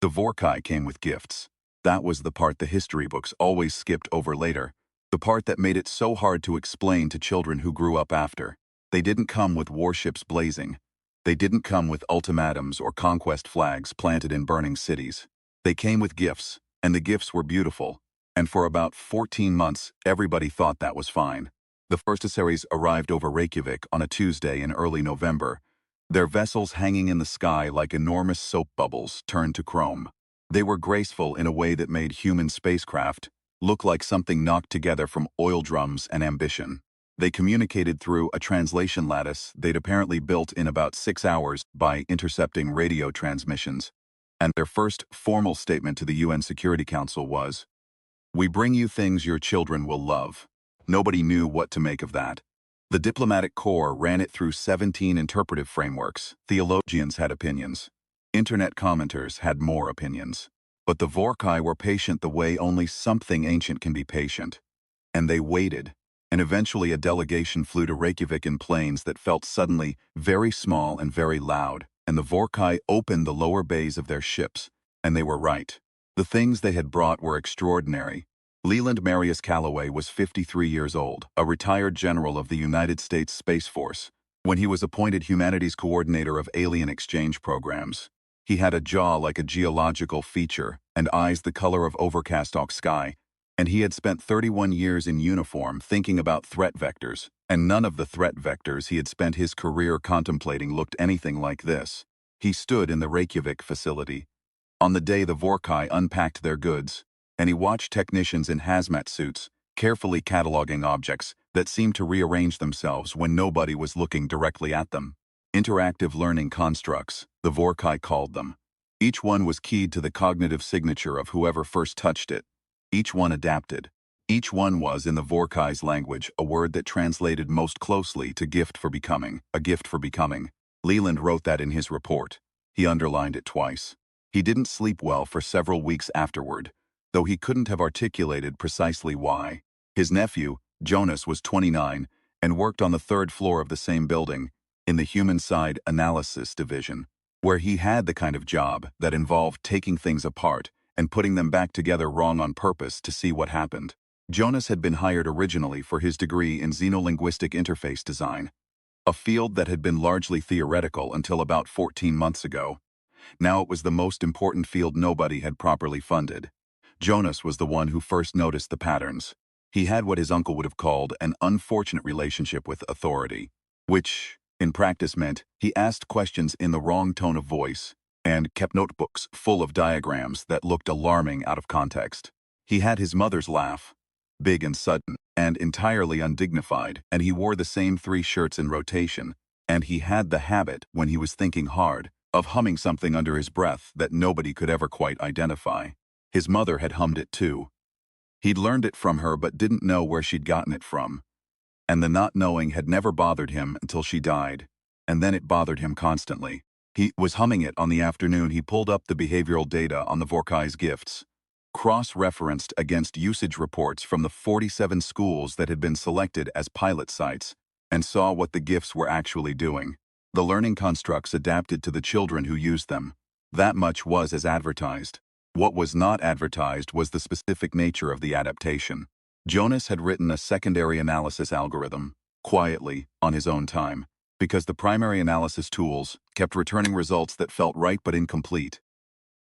The Vorkai came with gifts. That was the part the history books always skipped over later, the part that made it so hard to explain to children who grew up after. They didn't come with warships blazing. They didn't come with ultimatums or conquest flags planted in burning cities. They came with gifts, and the gifts were beautiful. And for about 14 months, everybody thought that was fine. The first emissaries arrived over Reykjavik on a Tuesday in early November. Their vessels hanging in the sky like enormous soap bubbles turned to chrome. They were graceful in a way that made human spacecraft look like something knocked together from oil drums and ambition. They communicated through a translation lattice they'd apparently built in about 6 hours by intercepting radio transmissions. And their first formal statement to the UN Security Council was, "We bring you things your children will love." Nobody knew what to make of that. The diplomatic corps ran it through 17 interpretive frameworks. Theologians had opinions. Internet commenters had more opinions. But the Vorkai were patient the way only something ancient can be patient. And they waited. And eventually a delegation flew to Reykjavik in planes that felt suddenly very small and very loud. And the Vorkai opened the lower bays of their ships. And they were right. The things they had brought were extraordinary. Leland Marius Calloway was 53 years old, a retired general of the United States Space Force. When he was appointed Humanities Coordinator of Alien Exchange Programs, he had a jaw like a geological feature and eyes the color of overcast sky, and he had spent 31 years in uniform thinking about threat vectors, and none of the threat vectors he had spent his career contemplating looked anything like this. He stood in the Reykjavik facility on the day the Vorkai unpacked their goods, and he watched technicians in hazmat suits carefully cataloging objects that seemed to rearrange themselves when nobody was looking directly at them. Interactive learning constructs, the Vorkai called them. Each one was keyed to the cognitive signature of whoever first touched it. Each one adapted. Each one was, in the Vorkai's language, a word that translated most closely to gift for becoming, a gift for becoming. Leland wrote that in his report. He underlined it twice. He didn't sleep well for several weeks afterward, though he couldn't have articulated precisely why. His nephew, Jonas, was 29 and worked on the 3rd floor of the same building, in the Human Side Analysis Division, where he had the kind of job that involved taking things apart and putting them back together wrong on purpose to see what happened. Jonas had been hired originally for his degree in xenolinguistic interface design, a field that had been largely theoretical until about 14 months ago. Now it was the most important field nobody had properly funded. Jonas was the one who first noticed the patterns. He had what his uncle would have called an unfortunate relationship with authority, which, in practice, meant he asked questions in the wrong tone of voice and kept notebooks full of diagrams that looked alarming out of context. He had his mother's laugh, big and sudden and entirely undignified, and he wore the same 3 shirts in rotation, and he had the habit, when he was thinking hard, of humming something under his breath that nobody could ever quite identify. His mother had hummed it too. He'd learned it from her but didn't know where she'd gotten it from. And the not knowing had never bothered him until she died, and then it bothered him constantly. He was humming it on the afternoon he pulled up the behavioral data on the Vorkai's gifts, cross-referenced against usage reports from the 47 schools that had been selected as pilot sites, and saw what the gifts were actually doing. The learning constructs adapted to the children who used them. That much was as advertised. What was not advertised was the specific nature of the adaptation. Jonas had written a secondary analysis algorithm, quietly, on his own time, because the primary analysis tools kept returning results that felt right but incomplete.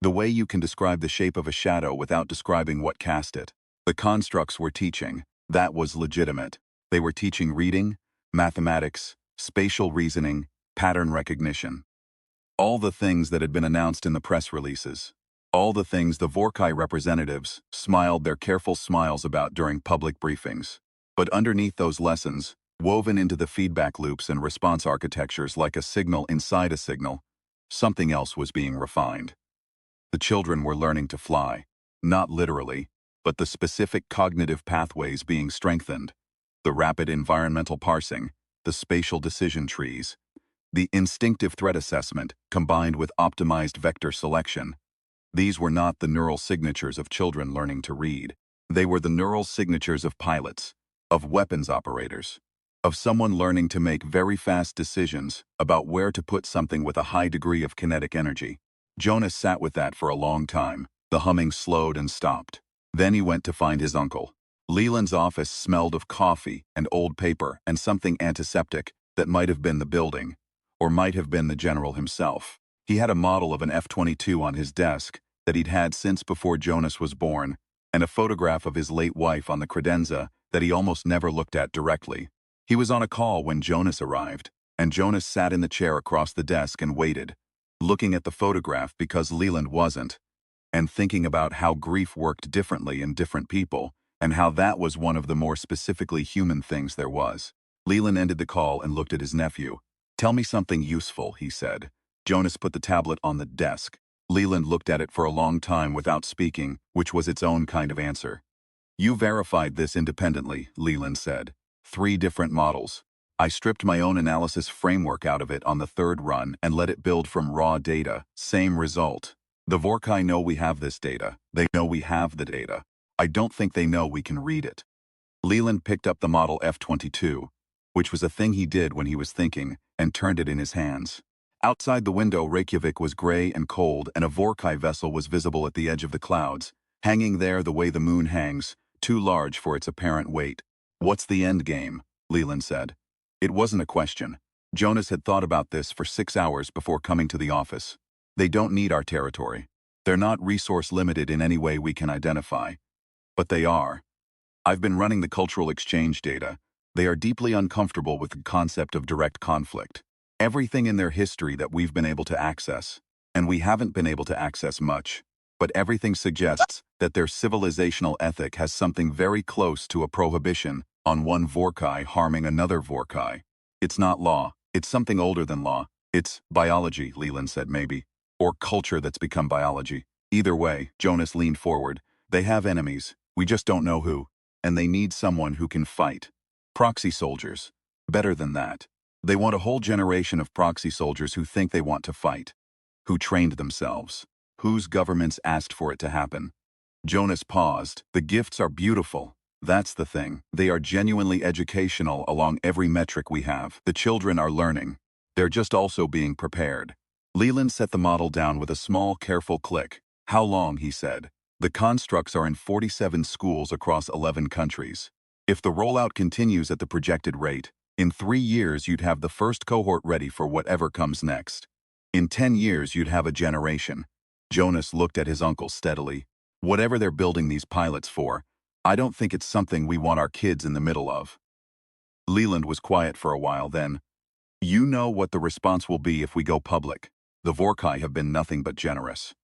The way you can describe the shape of a shadow without describing what cast it. The constructs were teaching. That was legitimate. They were teaching reading, mathematics, spatial reasoning, pattern recognition. All the things that had been announced in the press releases. All the things the Vorkai representatives smiled their careful smiles about during public briefings. But underneath those lessons, woven into the feedback loops and response architectures like a signal inside a signal, something else was being refined. The children were learning to fly, not literally, but the specific cognitive pathways being strengthened, the rapid environmental parsing, the spatial decision trees, the instinctive threat assessment combined with optimized vector selection. These were not the neural signatures of children learning to read. They were the neural signatures of pilots, of weapons operators, of someone learning to make very fast decisions about where to put something with a high degree of kinetic energy. Jonas sat with that for a long time. The humming slowed and stopped. Then he went to find his uncle. Leland's office smelled of coffee and old paper and something antiseptic that might have been the building, or might have been the general himself. He had a model of an F-22 on his desk that he'd had since before Jonas was born, and a photograph of his late wife on the credenza that he almost never looked at directly. He was on a call when Jonas arrived, and Jonas sat in the chair across the desk and waited, looking at the photograph because Leland wasn't, and thinking about how grief worked differently in different people, and how that was one of the more specifically human things there was. Leland ended the call and looked at his nephew. "Tell me something useful," he said. Jonas put the tablet on the desk. Leland looked at it for a long time without speaking, which was its own kind of answer. "You verified this independently," Leland said. 3 different models. I stripped my own analysis framework out of it on the 3rd run and let it build from raw data. Same result. The Vorkai know we have this data. They know we have the data. I don't think they know we can read it." Leland picked up the model F-22, which was a thing he did when he was thinking, and turned it in his hands. Outside the window, Reykjavik was gray and cold, and a Vorkai vessel was visible at the edge of the clouds, hanging there the way the moon hangs, too large for its apparent weight. "What's the end game?" Leland said. It wasn't a question. Jonas had thought about this for 6 hours before coming to the office. "They don't need our territory. They're not resource-limited in any way we can identify. But they are. I've been running the cultural exchange data. They are deeply uncomfortable with the concept of direct conflict. Everything in their history that we've been able to access, and we haven't been able to access much, but everything suggests that their civilizational ethic has something very close to a prohibition on one Vorkai harming another Vorkai. It's not law. It's something older than law. It's biology," Leland said, maybe. "Or culture that's become biology. Either way," Jonas leaned forward, "they have enemies. We just don't know who. And they need someone who can fight. Proxy soldiers. Better than that. They want a whole generation of proxy soldiers who think they want to fight. Who trained themselves. Whose governments asked for it to happen." Jonas paused. "The gifts are beautiful. That's the thing. They are genuinely educational along every metric we have. The children are learning. They're just also being prepared." Leland set the model down with a small, careful click. "How long?" he said. "The constructs are in 47 schools across 11 countries. If the rollout continues at the projected rate, in 3 years you'd have the first cohort ready for whatever comes next. In 10 years you'd have a generation." Jonas looked at his uncle steadily. "Whatever they're building these pilots for, I don't think it's something we want our kids in the middle of." Leland was quiet for a while, then, "You know what the response will be if we go public. The Vorkai have been nothing but generous.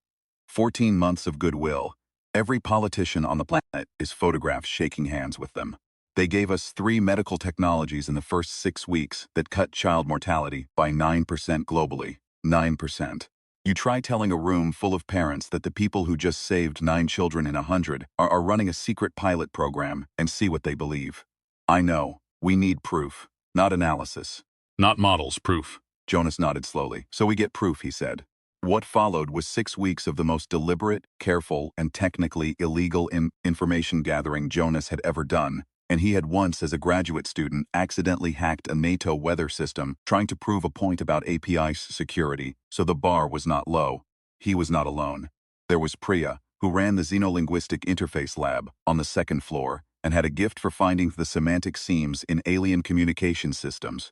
14 months of goodwill. Every politician on the planet is photographed shaking hands with them. They gave us 3 medical technologies in the first 6 weeks that cut child mortality by 9% globally. 9%. You try telling a room full of parents that the people who just saved 9 children in 100 are running a secret pilot program and see what they believe. I know. We need proof, not analysis. Not models, proof." Jonas nodded slowly. "So we get proof," he said. What followed was 6 weeks of the most deliberate, careful, and technically illegal information gathering Jonas had ever done, and he had once, as a graduate student, accidentally hacked a NATO weather system trying to prove a point about API security, so the bar was not low. He was not alone. There was Priya, who ran the Xenolinguistic Interface Lab on the 2nd floor and had a gift for finding the semantic seams in alien communication systems,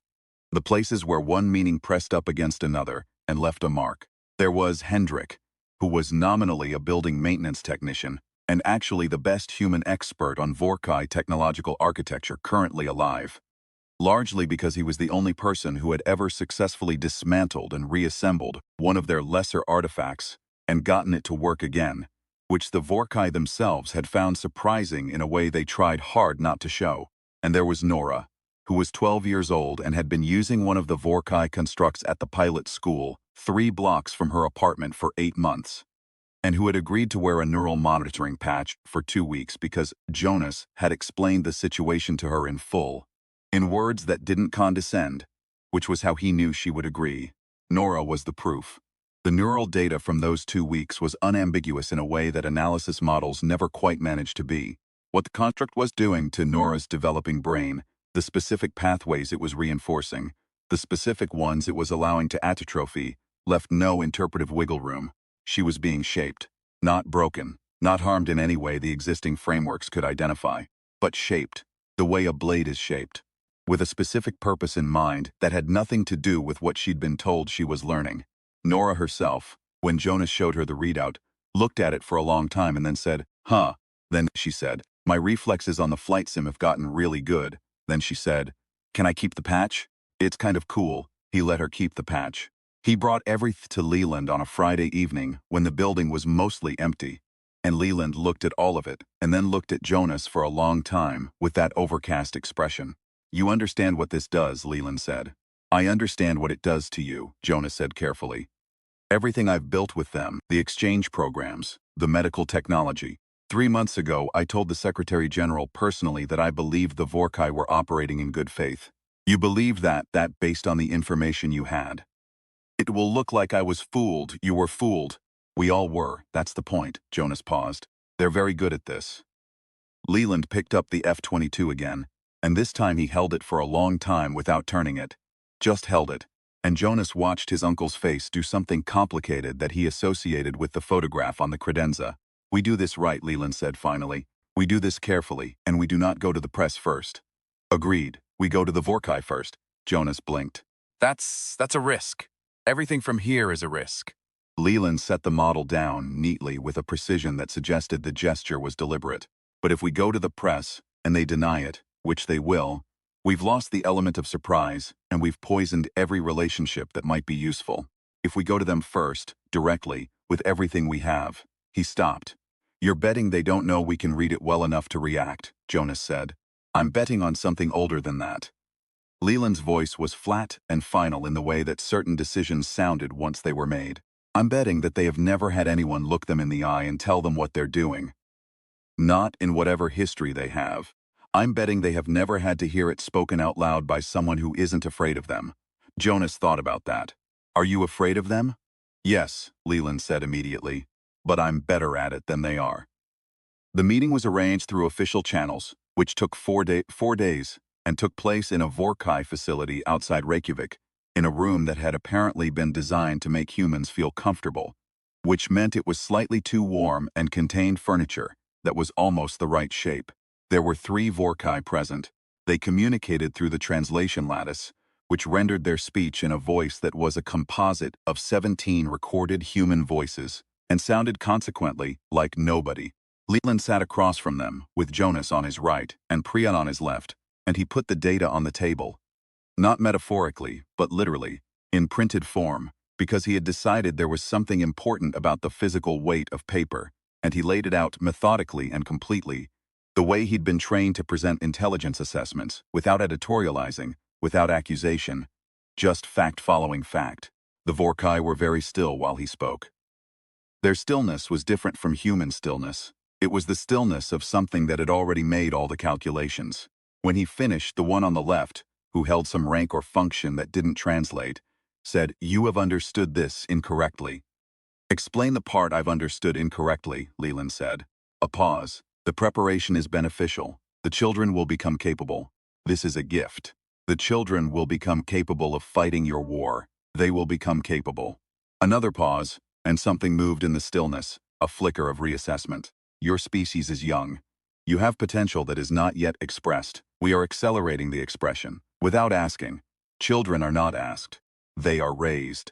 the places where one meaning pressed up against another and left a mark. There was Hendrik, who was nominally a building maintenance technician, and actually the best human expert on Vorkai technological architecture currently alive, largely because he was the only person who had ever successfully dismantled and reassembled one of their lesser artifacts and gotten it to work again, which the Vorkai themselves had found surprising in a way they tried hard not to show. And there was Nora, who was 12 years old and had been using one of the Vorkai constructs at the pilot school 3 blocks from her apartment for 8 months, and who had agreed to wear a neural monitoring patch for 2 weeks because Jonas had explained the situation to her in full, in words that didn't condescend, which was how he knew she would agree. Nora was the proof. The neural data from those 2 weeks was unambiguous in a way that analysis models never quite managed to be. What the construct was doing to Nora's developing brain, the specific pathways it was reinforcing, the specific ones it was allowing to atrophy, left no interpretive wiggle room. She was being shaped. Not broken, not harmed in any way the existing frameworks could identify, but shaped, the way a blade is shaped, with a specific purpose in mind that had nothing to do with what she'd been told she was learning. Nora herself, when Jonas showed her the readout, looked at it for a long time and then said, "Huh." Then she said, "My reflexes on the flight sim have gotten really good." Then she said, "Can I keep the patch?" "It's kind of cool." He let her keep the patch. He brought everything to Leland on a Friday evening when the building was mostly empty. And Leland looked at all of it and then looked at Jonas for a long time with that overcast expression. "You understand what this does," Leland said. "I understand what it does to you," Jonas said carefully. "Everything I've built with them, the exchange programs, the medical technology. 3 months ago, I told the Secretary General personally that I believed the Vorkai were operating in good faith. You believed that based on the information you had. It will look like I was fooled. You were fooled. We all were. That's the point." Jonas paused. "They're very good at this." Leland picked up the F-22 again, and this time he held it for a long time without turning it. Just held it. And Jonas watched his uncle's face do something complicated that he associated with the photograph on the credenza. "We do this right," Leland said finally. "We do this carefully, and we do not go to the press first." "Agreed. We go to the Vorkai first." Jonas blinked. That's a risk. Everything from here is a risk." Leland set the model down neatly with a precision that suggested the gesture was deliberate. "But if we go to the press, and they deny it, which they will, we've lost the element of surprise, and we've poisoned every relationship that might be useful. If we go to them first, directly, with everything we have." He stopped. "You're betting they don't know we can read it well enough to react," Jonas said. "I'm betting on something older than that." Leland's voice was flat and final in the way that certain decisions sounded once they were made. "I'm betting that they have never had anyone look them in the eye and tell them what they're doing. Not in whatever history they have. I'm betting they have never had to hear it spoken out loud by someone who isn't afraid of them." Jonas thought about that. "Are you afraid of them?" "Yes," Leland said immediately. "But I'm better at it than they are." The meeting was arranged through official channels, which took 4 days, and took place in a Vorkai facility outside Reykjavik, in a room that had apparently been designed to make humans feel comfortable, which meant it was slightly too warm and contained furniture that was almost the right shape. There were 3 Vorkai present. They communicated through the translation lattice, which rendered their speech in a voice that was a composite of 17 recorded human voices, and sounded consequently like nobody. Leland sat across from them, with Jonas on his right and Priyan on his left, and he put the data on the table. Not metaphorically, but literally, in printed form, because he had decided there was something important about the physical weight of paper, and he laid it out methodically and completely, the way he'd been trained to present intelligence assessments, without editorializing, without accusation, just fact following fact. The Vorkai were very still while he spoke. Their stillness was different from human stillness. It was the stillness of something that had already made all the calculations. When he finished, the one on the left, who held some rank or function that didn't translate, said, "You have understood this incorrectly." "Explain the part I've understood incorrectly," Leland said. A pause. "The preparation is beneficial. The children will become capable. This is a gift. The children will become capable of fighting your war. They will become capable." Another pause, and something moved in the stillness, a flicker of reassessment. "Your species is young. You have potential that is not yet expressed. We are accelerating the expression, without asking. Children are not asked. They are raised."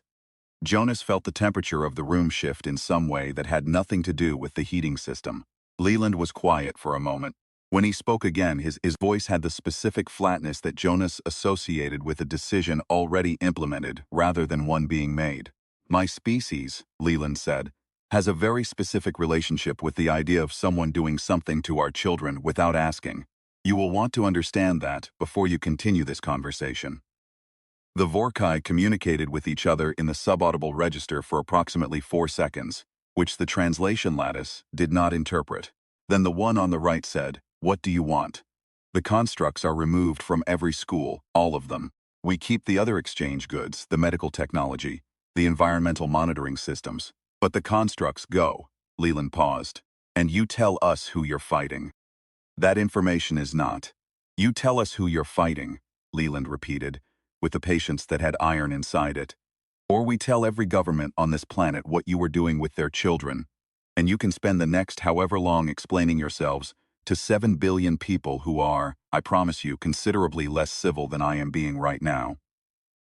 Jonas felt the temperature of the room shift in some way that had nothing to do with the heating system. Leland was quiet for a moment. When he spoke again, his voice had the specific flatness that Jonas associated with a decision already implemented rather than one being made. "My species," Leland said, "has a very specific relationship with the idea of someone doing something to our children without asking. You will want to understand that before you continue this conversation." The Vorkai communicated with each other in the subaudible register for approximately 4 seconds, which the translation lattice did not interpret. Then the one on the right said, "What do you want?" "The constructs are removed from every school, all of them. We keep the other exchange goods, the medical technology, the environmental monitoring systems. But the constructs go." Leland paused. "And you tell us who you're fighting." "That information is not." "You tell us who you're fighting," Leland repeated, with the patience that had iron inside it. Or we tell every government on this planet what you were doing with their children, and you can spend the next however long explaining yourselves to 7 billion people who are, I promise you, considerably less civil than I am being right now.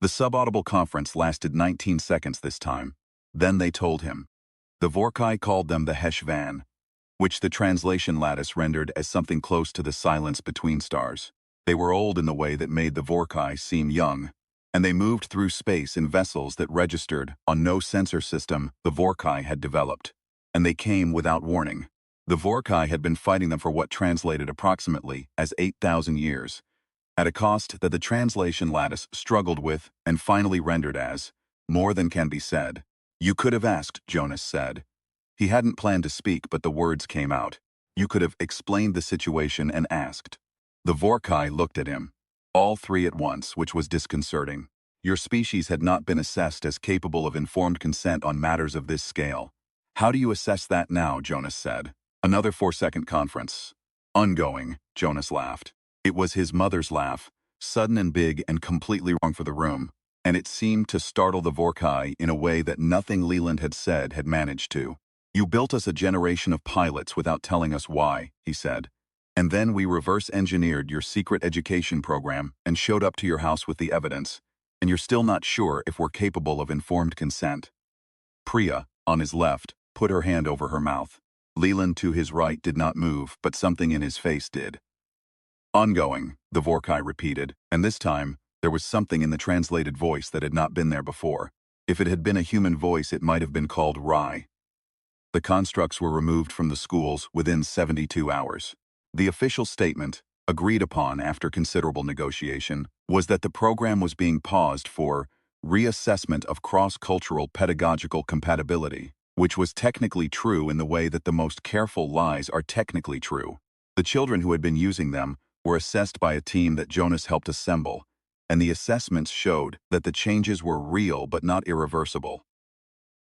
The subaudible conference lasted 19 seconds this time. Then they told him. The Vorkai called them the HFY, which the translation lattice rendered as something close to the silence between stars. They were old in the way that made the Vorkai seem young, and they moved through space in vessels that registered on no sensor system the Vorkai had developed. And they came without warning. The Vorkai had been fighting them for what translated approximately as 8,000 years, at a cost that the translation lattice struggled with and finally rendered as more than can be said. You could have asked, Jonas said. He hadn't planned to speak, but the words came out. You could have explained the situation and asked. The Vorkai looked at him. All three at once, which was disconcerting. Your species had not been assessed as capable of informed consent on matters of this scale. How do you assess that now, Jonas said. Another 4-second conference. Ongoing, Jonas laughed. It was his mother's laugh, sudden and big and completely wrong for the room, and it seemed to startle the Vorkai in a way that nothing Leland had said had managed to. You built us a generation of pilots without telling us why, he said. And then we reverse-engineered your secret education program and showed up to your house with the evidence, and you're still not sure if we're capable of informed consent. Priya, on his left, put her hand over her mouth. Leland to his right did not move, but something in his face did. Ongoing, the Vorkai repeated, and this time, there was something in the translated voice that had not been there before. If it had been a human voice, it might have been called Rai. The constructs were removed from the schools within 72 hours. The official statement, agreed upon after considerable negotiation, was that the program was being paused for reassessment of cross-cultural pedagogical compatibility, which was technically true in the way that the most careful lies are technically true. The children who had been using them were assessed by a team that Jonas helped assemble, and the assessments showed that the changes were real but not irreversible.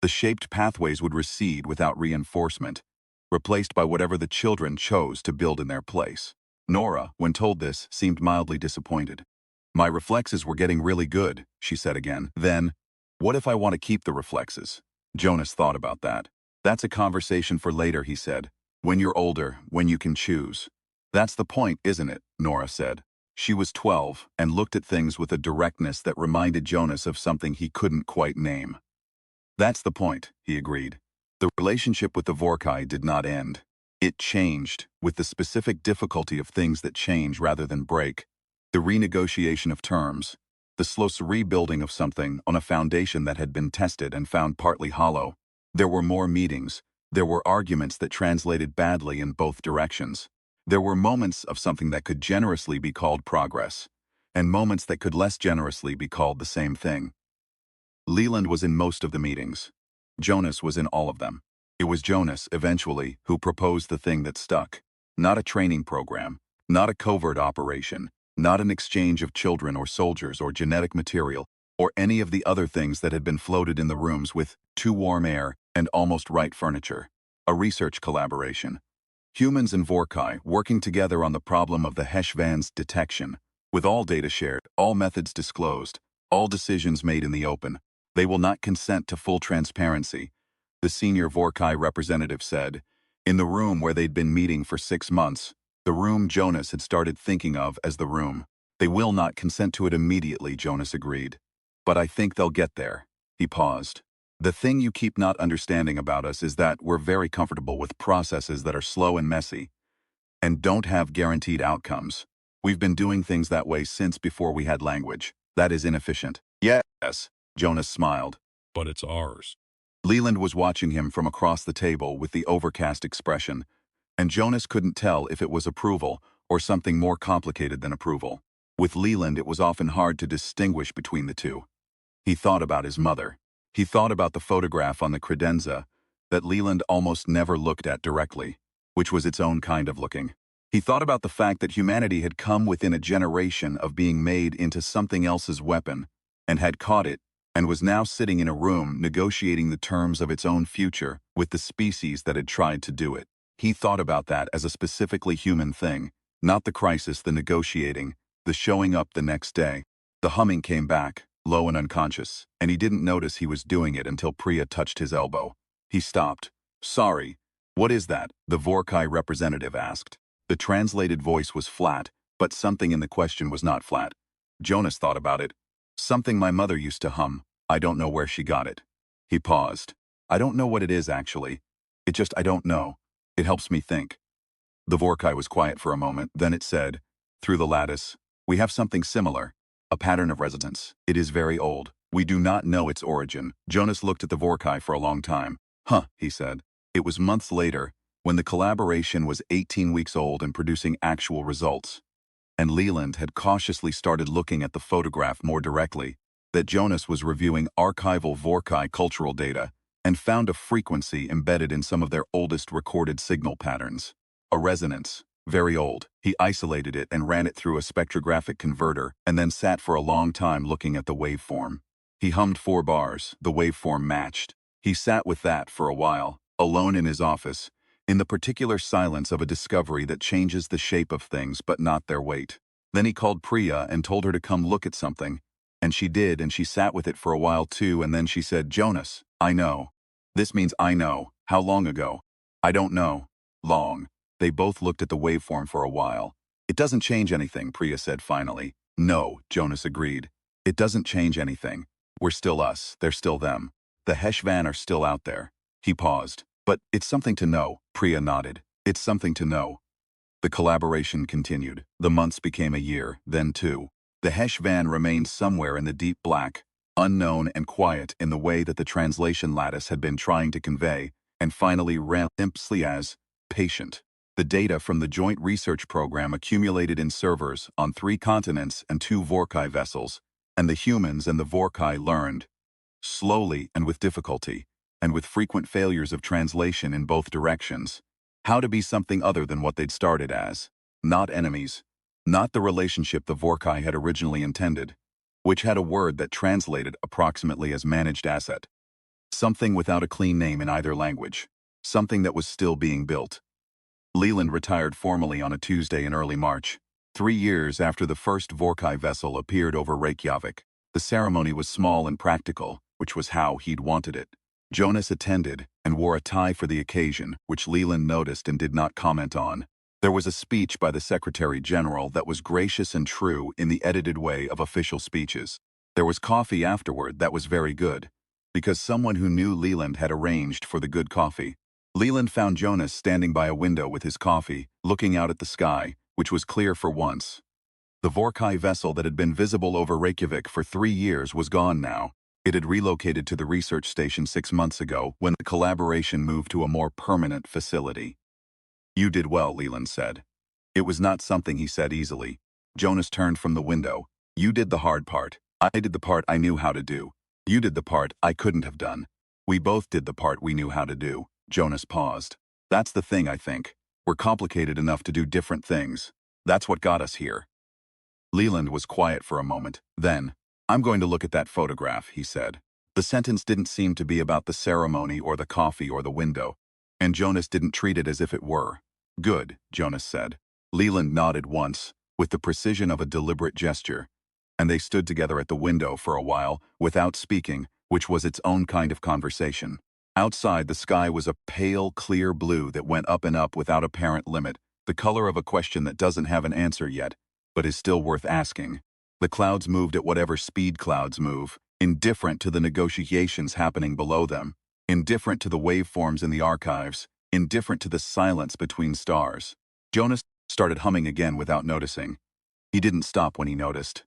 The shaped pathways would recede without reinforcement, replaced by whatever the children chose to build in their place. Nora, when told this, seemed mildly disappointed. My reflexes were getting really good, she said again. Then, what if I want to keep the reflexes? Jonas thought about that. That's a conversation for later, he said. When you're older, when you can choose. That's the point, isn't it? Nora said. She was 12 and looked at things with a directness that reminded Jonas of something he couldn't quite name. That's the point, he agreed. The relationship with the Vorkai did not end. It changed, with the specific difficulty of things that change rather than break. The renegotiation of terms. The slow rebuilding of something on a foundation that had been tested and found partly hollow. There were more meetings. There were arguments that translated badly in both directions. There were moments of something that could generously be called progress, and moments that could less generously be called the same thing. Leland was in most of the meetings. Jonas was in all of them. It was Jonas, eventually, who proposed the thing that stuck. Not a training program, not a covert operation, not an exchange of children or soldiers or genetic material, or any of the other things that had been floated in the rooms with too warm air and almost right furniture. A research collaboration. Humans and Vorkai working together on the problem of the HFY's detection, with all data shared, all methods disclosed, all decisions made in the open. They will not consent to full transparency, the senior Vorkai representative said, in the room where they'd been meeting for 6 months, the room Jonas had started thinking of as the room. They will not consent to it immediately, Jonas agreed. But I think they'll get there. He paused. The thing you keep not understanding about us is that we're very comfortable with processes that are slow and messy, and don't have guaranteed outcomes. We've been doing things that way since before we had language. That is inefficient. Yes, Jonas smiled. But it's ours. Leland was watching him from across the table with the overcast expression, and Jonas couldn't tell if it was approval or something more complicated than approval. With Leland, it was often hard to distinguish between the two. He thought about his mother. He thought about the photograph on the credenza that Leland almost never looked at directly, which was its own kind of looking. He thought about the fact that humanity had come within a generation of being made into something else's weapon, and had caught it, and was now sitting in a room negotiating the terms of its own future with the species that had tried to do it. He thought about that as a specifically human thing, not the crisis, the negotiating, the showing up the next day. The humming came back, low and unconscious, and he didn't notice he was doing it until Priya touched his elbow. He stopped. "Sorry. What is that?" the Vorkai representative asked. The translated voice was flat, but something in the question was not flat. Jonas thought about it. "Something my mother used to hum. I don't know where she got it." He paused. "I don't know what it is, actually. I don't know. It helps me think." The Vorkai was quiet for a moment, then it said, through the lattice, "We have something similar. A pattern of resonance. It is very old. We do not know its origin." Jonas looked at the Vorkai for a long time. "Huh," he said. It was months later, when the collaboration was 18 weeks old and producing actual results, and Leland had cautiously started looking at the photograph more directly, that Jonas was reviewing archival Vorkai cultural data and found a frequency embedded in some of their oldest recorded signal patterns. A resonance. Very old. He isolated it and ran it through a spectrographic converter and then sat for a long time looking at the waveform. He hummed 4 bars. The waveform matched. He sat with that for a while, alone in his office, in the particular silence of a discovery that changes the shape of things but not their weight. Then he called Priya and told her to come look at something. And she did, and she sat with it for a while too, and then she said, "Jonas, I know. This means I know. How long ago?" "I don't know." "Long." They both looked at the waveform for a while. "It doesn't change anything," Priya said finally. "No," Jonas agreed. "It doesn't change anything. We're still us, they're still them. The HFY are still out there." He paused. "But it's something to know," Priya nodded. "It's something to know." The collaboration continued. The months became a year, then 2. The HFY remained somewhere in the deep black, unknown and quiet in the way that the translation lattice had been trying to convey, and finally ran simply as patient. The data from the joint research program accumulated in servers on 3 continents and 2 Vorkai vessels, and the humans and the Vorkai learned, slowly and with difficulty, and with frequent failures of translation in both directions, how to be something other than what they'd started as. Not enemies. Not the relationship the Vorkai had originally intended, which had a word that translated approximately as managed asset. Something without a clean name in either language. Something that was still being built. Leland retired formally on a Tuesday in early March, 3 years after the first Vorkai vessel appeared over Reykjavik. The ceremony was small and practical, which was how he'd wanted it. Jonas attended and wore a tie for the occasion, which Leland noticed and did not comment on. There was a speech by the Secretary General that was gracious and true in the edited way of official speeches. There was coffee afterward that was very good, because someone who knew Leland had arranged for the good coffee. Leland found Jonas standing by a window with his coffee, looking out at the sky, which was clear for once. The Vorkai vessel that had been visible over Reykjavik for 3 years was gone now. It had relocated to the research station 6 months ago when the collaboration moved to a more permanent facility. "You did well," Leland said. It was not something he said easily. Jonas turned from the window. "You did the hard part. I did the part I knew how to do. You did the part I couldn't have done. We both did the part we knew how to do." Jonas paused. "That's the thing, I think. We're complicated enough to do different things. That's what got us here." Leland was quiet for a moment. Then, "I'm going to look at that photograph," he said. The sentence didn't seem to be about the ceremony or the coffee or the window, and Jonas didn't treat it as if it were. "Good," Jonas said. Leland nodded once, with the precision of a deliberate gesture, and they stood together at the window for a while, without speaking, which was its own kind of conversation. Outside, the sky was a pale, clear blue that went up and up without apparent limit, the color of a question that doesn't have an answer yet, but is still worth asking. The clouds moved at whatever speed clouds move, indifferent to the negotiations happening below them, indifferent to the waveforms in the archives, indifferent to the silence between stars. Jonas started humming again without noticing. He didn't stop when he noticed.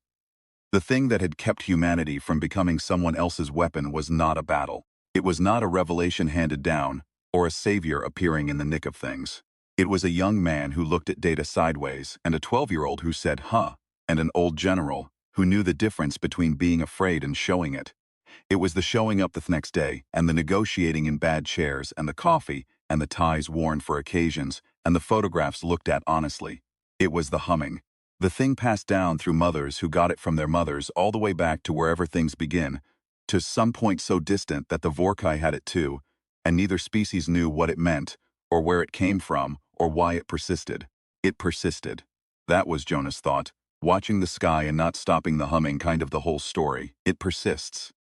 The thing that had kept humanity from becoming someone else's weapon was not a battle. It was not a revelation handed down, or a savior appearing in the nick of things. It was a young man who looked at data sideways, and a 12-year-old who said, "Huh," and an old general who knew the difference between being afraid and showing it. It was the showing up the next day, and the negotiating in bad chairs, and the coffee, and the ties worn for occasions, and the photographs looked at honestly. It was the humming. The thing passed down through mothers who got it from their mothers all the way back to wherever things begin, to some point so distant that the Vorkai had it too, and neither species knew what it meant, or where it came from, or why it persisted. It persisted. That was, Jonas thought, Watching the sky and not stopping the humming kind of the whole story. It persists.